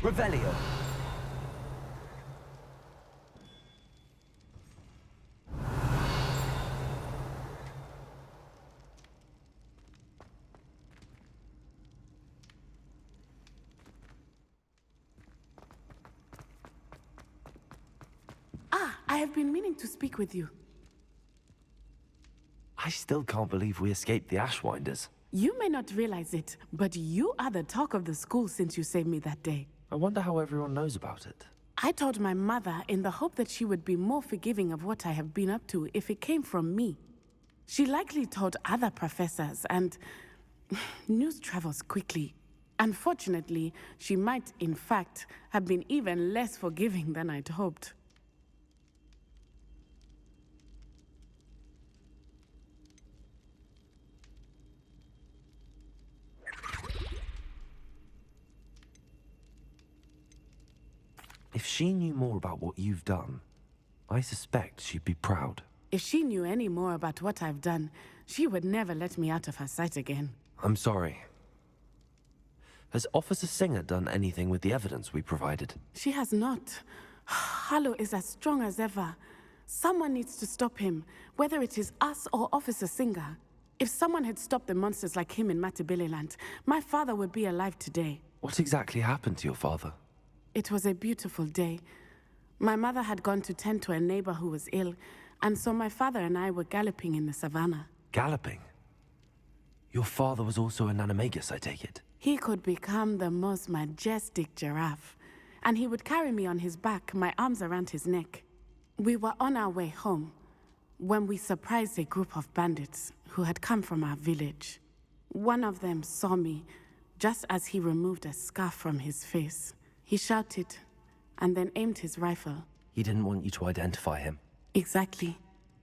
Revelio. I have been meaning to speak with you. I still can't believe we escaped the Ashwinders. You may not realize it, but you are the talk of the school since you saved me that day. I wonder how everyone knows about it. I told my mother in the hope that she would be more forgiving of what I have been up to if it came from me. She likely told other professors, and news travels quickly. Unfortunately, she might, in fact, have been even less forgiving than I'd hoped. If she knew more about what you've done, I suspect she'd be proud. If she knew any more about what I've done, she would never let me out of her sight again. I'm sorry. Has Officer Singer done anything with the evidence we provided? She has not. Harlow is as strong as ever. Someone needs to stop him, whether it is us or Officer Singer. If someone had stopped the monsters like him in Matabeleland, my father would be alive today. What exactly happened to your father? It was a beautiful day. My mother had gone to tend to a neighbor who was ill, and so my father and I were galloping in the savannah. Galloping? Your father was also an animagus, I take it? He could become the most majestic giraffe, and he would carry me on his back, my arms around his neck. We were on our way home when we surprised a group of bandits who had come from our village. One of them saw me just as he removed a scarf from his face. He shouted and then aimed his rifle. He didn't want you to identify him. Exactly.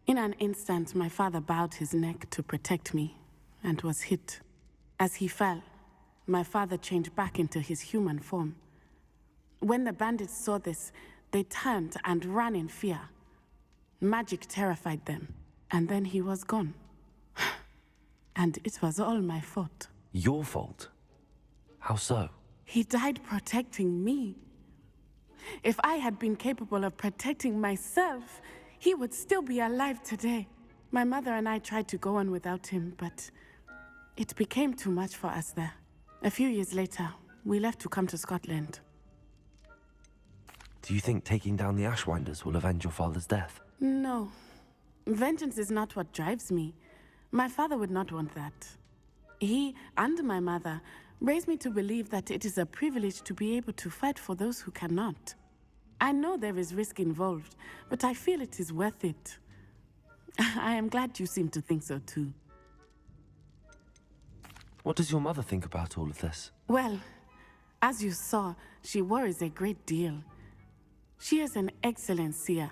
In an instant, my father bowed his neck to protect me and was hit. As he fell, my father changed back into his human form. When the bandits saw this, they turned and ran in fear. Magic terrified them, and then he was gone. And it was all my fault. Your fault? How so? He died protecting me. If I had been capable of protecting myself, he would still be alive today. My mother and I tried to go on without him, but it became too much for us there. A few years later, we left to come to Scotland. Do you think taking down the Ashwinders will avenge your father's death? No. Vengeance is not what drives me. My father would not want that. He and my mother raised me to believe that it is a privilege to be able to fight for those who cannot. I know there is risk involved, but I feel it is worth it. I am glad you seem to think so too. What does your mother think about all of this? Well, as you saw, she worries a great deal. She is an excellent seer,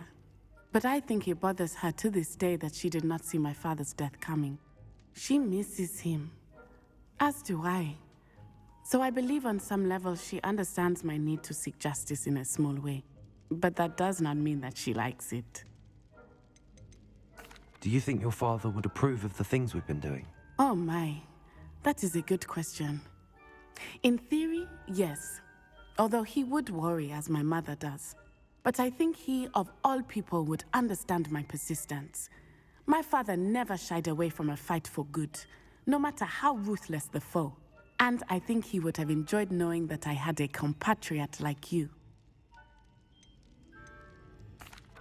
but I think it bothers her to this day that she did not see my father's death coming. She misses him, as do I. So I believe on some level she understands my need to seek justice in a small way. But that does not mean that she likes it. Do you think your father would approve of the things we've been doing? Oh my, that is a good question. In theory, yes. Although he would worry as my mother does. But I think he, of all people, would understand my persistence. My father never shied away from a fight for good, no matter how ruthless the foe. And I think he would have enjoyed knowing that I had a compatriot like you.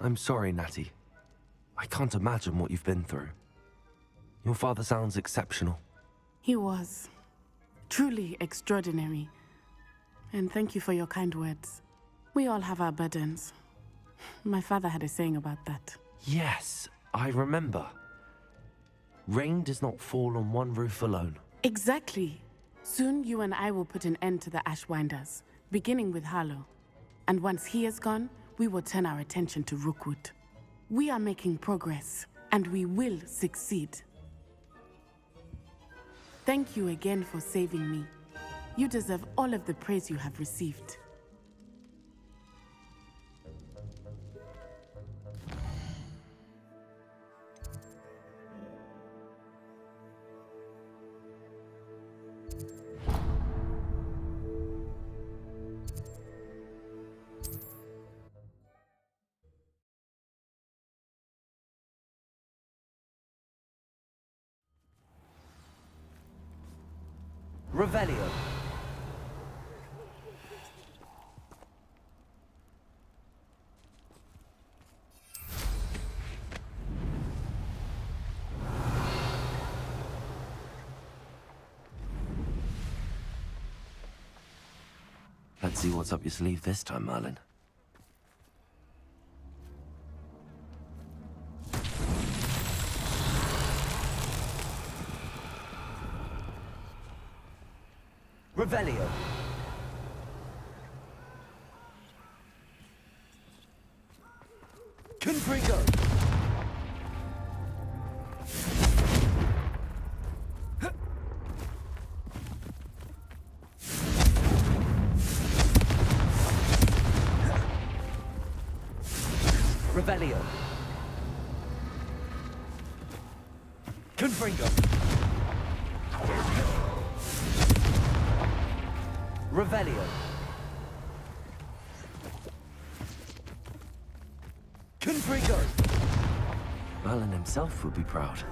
I'm sorry, Natty. I can't imagine what you've been through. Your father sounds exceptional. He was. Truly extraordinary. And thank you for your kind words. We all have our burdens. My father had a saying about that. Yes, I remember. Rain does not fall on one roof alone. Exactly. Soon you and I will put an end to the Ashwinders, beginning with Harlow. And once he is gone, we will turn our attention to Rookwood. We are making progress, and we will succeed. Thank you again for saving me. You deserve all of the praise you have received. Revelio. Let's see what's up your sleeve this time, Merlin. Revelio. Confringo. Revelio. Confringo. Revelio. Confringo. Merlin himself would be proud.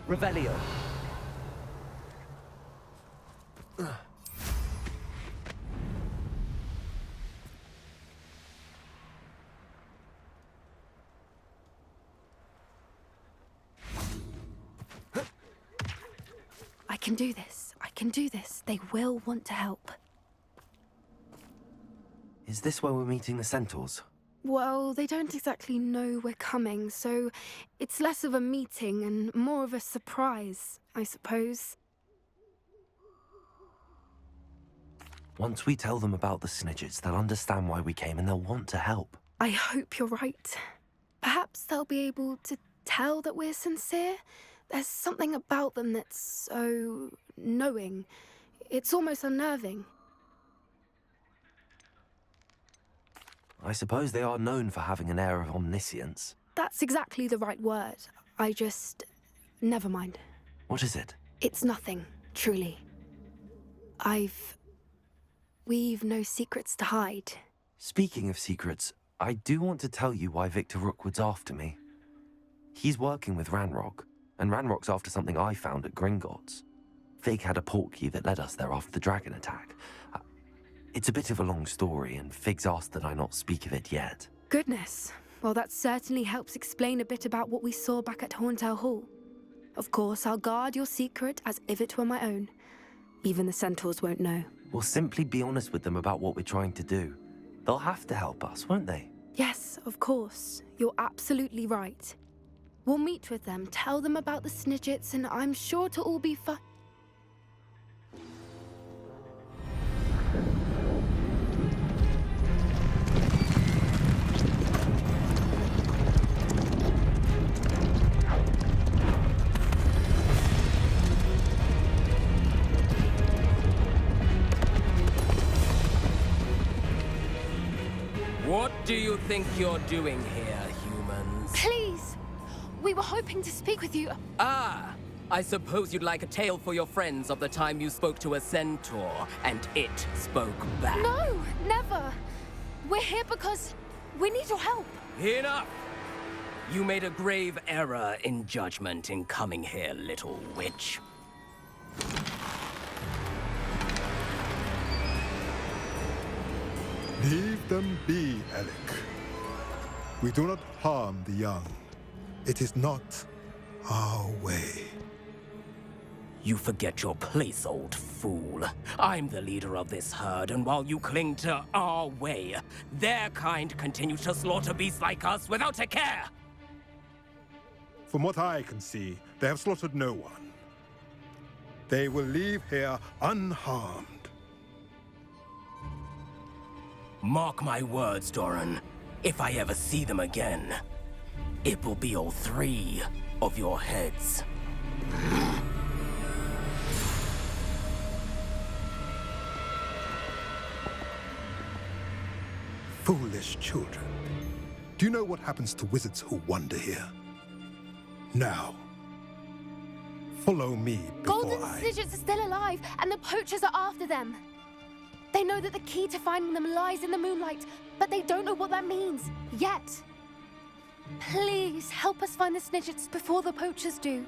Revelio. I can do this. I can do this. They will want to help. Is this where we're meeting the centaurs? Well, they don't exactly know we're coming, so it's less of a meeting and more of a surprise, I suppose. Once we tell them about the Snidgets, they'll understand why we came and they'll want to help. I hope you're right. Perhaps they'll be able to tell that we're sincere. There's something about them that's so knowing. It's almost unnerving. I suppose they are known for having an air of omniscience. That's exactly the right word. I just... never mind. What is it? It's nothing, truly. We've no secrets to hide. Speaking of secrets, I do want to tell you why Victor Rookwood's after me. He's working with Ranrock, and Ranrock's after something I found at Gringotts. Fig had a portkey that led us there after the dragon attack. It's a bit of a long story, and Fig's asked that I not speak of it yet. Goodness. Well, that certainly helps explain a bit about what we saw back at Horntail Hall. Of course, I'll guard your secret as if it were my own. Even the centaurs won't know. We'll simply be honest with them about what we're trying to do. They'll have to help us, won't they? Yes, of course. You're absolutely right. We'll meet with them, tell them about the Snidgets, and I'm sure to all be fine. What do you think you're doing here, humans? Please! We were hoping to speak with you. Ah! I suppose you'd like a tale for your friends of the time you spoke to a centaur, and it spoke back. No, never! We're here because we need your help. Enough! You made a grave error in judgment in coming here, little witch. Leave them be, Alec. We do not harm the young. It is not our way. You forget your place, old fool. I'm the leader of this herd, and while you cling to our way, their kind continue to slaughter beasts like us without a care! From what I can see, they have slaughtered no one. They will leave here unharmed. Mark my words, Doran. If I ever see them again, it will be all 3 of your heads. Foolish children. Do you know what happens to wizards who wander here? Now, follow me before Golden Snidgets are still alive, and the poachers are after them. They know that the key to finding them lies in the moonlight, but they don't know what that means, yet. Please, help us find the Snidgets before the poachers do.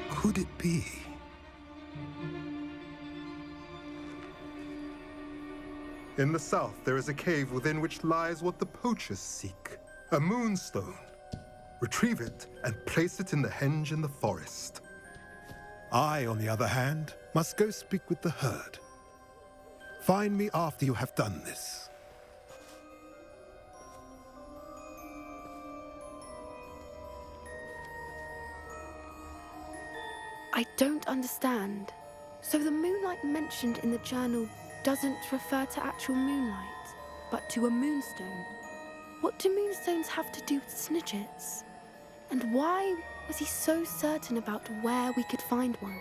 Could it be? In the south, there is a cave within which lies what the poachers seek. A moonstone. Retrieve it and place it in the henge in the forest. I, on the other hand, must go speak with the herd. Find me after you have done this. I don't understand. So the moonlight mentioned in the journal doesn't refer to actual moonlight, but to a moonstone. What do moonstones have to do with Snidgets? And why was he so certain about where we could find one?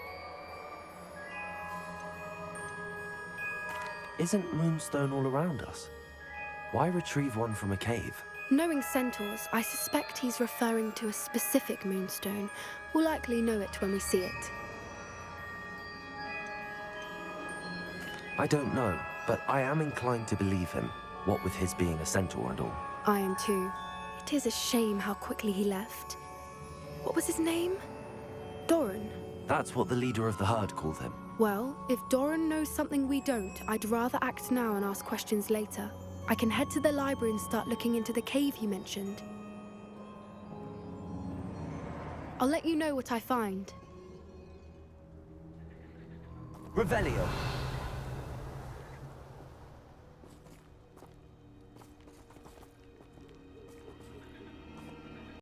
Isn't Moonstone all around us? Why retrieve one from a cave? Knowing centaurs, I suspect he's referring to a specific moonstone. We'll likely know it when we see it. I don't know, but I am inclined to believe him, what with his being a centaur and all. I am too. It is a shame how quickly he left. What was his name? Doran. That's what the leader of the herd called him. Well, if Doran knows something we don't, I'd rather act now and ask questions later. I can head to the library and start looking into the cave you mentioned. I'll let you know what I find. Revelio.